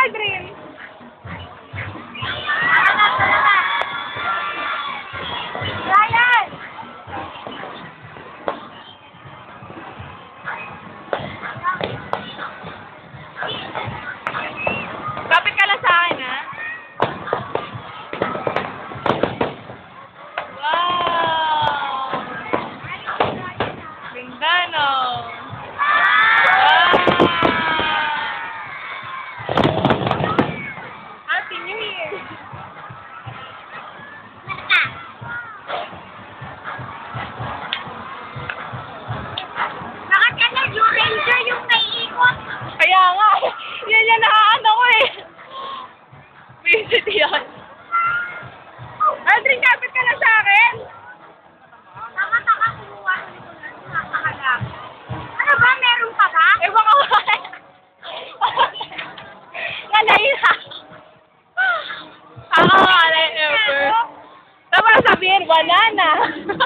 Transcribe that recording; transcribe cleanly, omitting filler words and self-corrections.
Aldrin! Ryan! Kapit ka lang sa akin, ha? Wow! Ganda, no? Happy New Year! Bakit ka nag-ranger yung may ikot? Kaya nga, yan yung nakaano ko eh. Visit yun. Aldrin, kapit ka na sa akin. Taka-taka kumuha ko nito na napakalam. Ano ba? Meron pa ba? Ewan ko ba? Nalaila. Ako nga, ever. Tapos sabihin, wala na.